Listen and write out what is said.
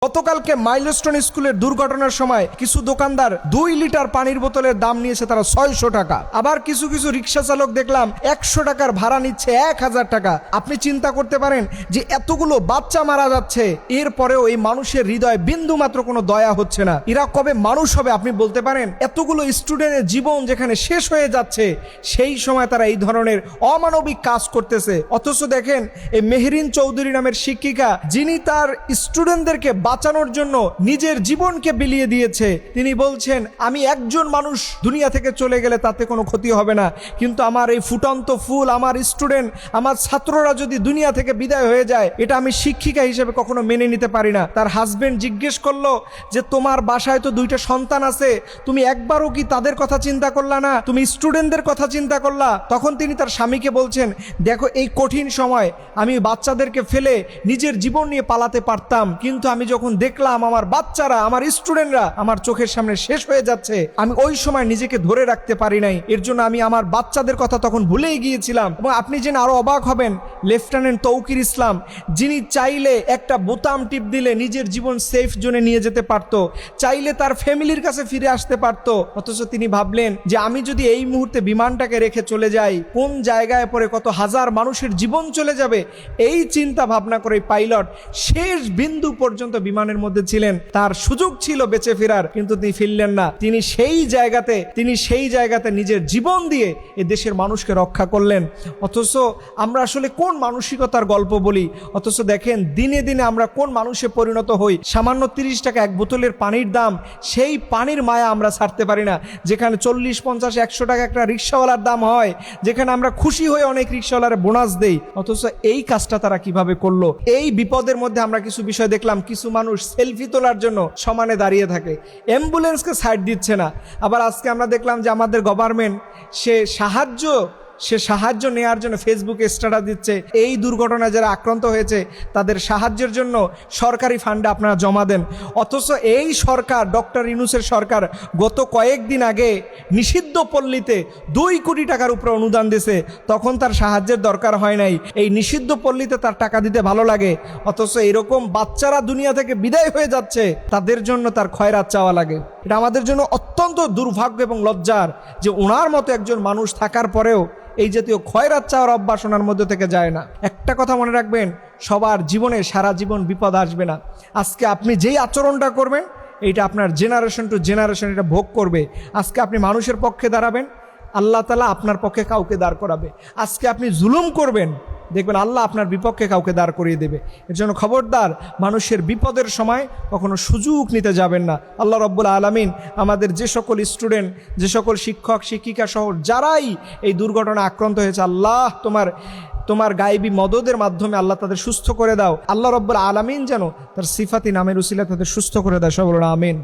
গতকালকে মাইলস্টোন স্কুলের দুর্ঘটনার সময় কিছু দোকানদার 2 লিটার পানির বোতলের দাম নিয়েছে তারা 600 টাকা। আবার কিছু কিছু রিক্সা চালক দেখলাম 100 টাকার ভাড়া নিচ্ছে 1000 টাকা। আপনি চিন্তা করতে পারেন যে এতগুলো বাচ্চা মারা যাচ্ছে, এরপরেও এই মানুষের হৃদয়ে বিন্দু মাত্র কোনো দয়া হচ্ছে না। এরা কবে মানুষ হবে আপনি বলতে পারেন? এতগুলো স্টুডেন্টের জীবন যেখানে শেষ হয়ে যাচ্ছে, সেই সময় তারা এই ধরনের অমানবিক কাজ করতেছে। অথচ দেখেন এই মেহরিন চৌধুরী নামের শিক্ষিকা, যিনি তার স্টুডেন্টদেরকে বাঁচানোর জন্য নিজের জীবনকে বিলিয়ে দিয়েছে, তিনি বলছেন আমি একজন মানুষ দুনিয়া থেকে চলে গেলে তাতে কোনো ক্ষতি হবে না, কিন্তু আমার এই ফুটন্ত ফুল, আমার স্টুডেন্ট, আমার ছাত্ররা যদি দুনিয়া থেকে বিদায় হয়ে যায়, এটা আমি শিক্ষিকা হিসেবে কখনো মেনে নিতে পারি না। তার হাজবেন্ড জিজ্ঞেস করলো যে তোমার বাসায় তো 2টা সন্তান আছে, তুমি একবারও কি তাদের কথা চিন্তা করলা না? তুমি স্টুডেন্টদের কথা চিন্তা করলা? তখন তিনি তার স্বামীকে বলছেন, দেখো এই কঠিন সময় আমি বাচ্চাদেরকে ফেলে নিজের জীবন নিয়ে পালাতে পারতাম, কিন্তু আমি যখন দেখলাম আমার বাচ্চারা, আমার স্টুডেন্টরা আমার চোখের সামনে শেষ হয়ে যাচ্ছে, আমি ওই সময় নিজেকে ধরে রাখতে পারি নাই। এর জন্য আমি আমার বাচ্চাদের কথা তখন ভুলেই গিয়েছিলাম। এবং আপনি জেনে আরো অবাক হবেন, লেফটেন্যান্ট তৌকির ইসলাম, যিনি চাইলে একটা বোতাম টিপ দিলে নিজের জীবন সেফ জোনে নিয়ে যেতে পারতো, চাইলে তার ফ্যামিলির কাছে ফিরে আসতে পারতো, অথচ তিনি ভাবলেন যে আমি যদি এই মুহূর্তে বিমানটাকে রেখে চলে যাই, কোন জায়গায় পরে কত হাজার মানুষের জীবন চলে যাবে। এই চিন্তা ভাবনা করে পাইলট শেষ বিন্দু পর্যন্ত বিমানের মধ্যে ছিলেন। তার সুযোগ ছিল বেঁচে ফেরার, কিন্তু তিনি ফিরলেন না। তিনি সেই জায়গাতে নিজের জীবন দিয়ে এ দেশের মানুষকে রক্ষা করলেন। অথচ আমরা আসলে কোন মানসিকতার গল্প বলি? অথচ দেখেন দিনে দিনে আমরা কোন মানুষে পরিণত হই। সামান্য 30 টাকা এক বোতলের পানির দাম, সেই পানির মায়া আমরা ছাড়তে পারি না। যেখানে 40, 50, 100 টাকা একটা রিক্সাওয়ালার দাম হয়, যেখানে আমরা খুশি হয়ে অনেক রিক্সাওয়ালার বোনাস দেই, অথচ এই কাজটা তারা কিভাবে করলো? এই বিপদের মধ্যে আমরা কিছু বিষয় দেখলাম, কিছু মানুষ সেলফি তোলার জন্য সমানে দাঁড়িয়ে থাকে, অ্যাম্বুলেন্সকে সাইড দিচ্ছে না। আবার আজকে আমরা দেখলাম যে আমাদের গভর্নমেন্ট সে সাহায্য নেওয়ার জন্য ফেসবুকে স্ট্যাটাস দিচ্ছে, এই দুর্ঘটনায় যারা আক্রান্ত হয়েছে তাদের সাহায্যের জন্য সরকারি ফান্ডে আপনারা জমা দেন। অথচ এই সরকার, ডক্টর ইউনূসের সরকার, গত কয়েকদিন আগে নিষিদ্ধ পল্লীতে 2 কোটি টাকার উপরে অনুদান দিয়েছে, তখন তার সাহায্যের দরকার হয় নাই। এই নিষিদ্ধ পল্লীতে তার টাকা দিতে ভালো লাগে, অথচ এরকম বাচ্চারা দুনিয়া থেকে বিদায় হয়ে যাচ্ছে, তাদের জন্য তার খয়রাত চাওয়া লাগে। এটা আমাদের জন্য অত্যন্ত দুর্ভাগ্য এবং লজ্জার যে ওনার মতো একজন মানুষ থাকার পরেও এই জাতীয় খয়রাত চাওয়ার অভ্যাস ওনার মধ্যে থেকে যায় না। একটা কথা মনে রাখবেন, সবার জীবনে সারা জীবন বিপদ আসবে না। আজকে আপনি যেই আচরণটা করবেন, এইটা আপনার জেনারেশন টু জেনারেশন এটা ভোগ করবে। আজকে আপনি মানুষের পক্ষে দাঁড়াবেন, আল্লাহ তাআলা আপনার পক্ষে কাউকে দাঁড় করাবে। আজকে আপনি জুলুম করবেন, দেখবেন আল্লাহ আপনার বিপক্ষে কাউকে দাঁড় করিয়ে দেবে। এর জন্য খবরদার, মানুষের বিপদের সময় কখনো সুযোগ নিতে যাবেন না। আল্লাহ রাব্বুল আলামিন আমাদের যে সকল স্টুডেন্ট, যে সকল শিক্ষক শিক্ষিকা সহ যারাই এই দুর্ঘটনা আক্রান্ত হয়েছে, আল্লাহ তোমার গায়েবী মদদের মাধ্যমে আল্লাহ তাদের সুস্থ করে দাও। আল্লাহ রাব্বুল আলামিন যেন তার সিফাতি নামের উসিলায় তাদের সুস্থ করে দেয়। সবাই বলুন আমিন।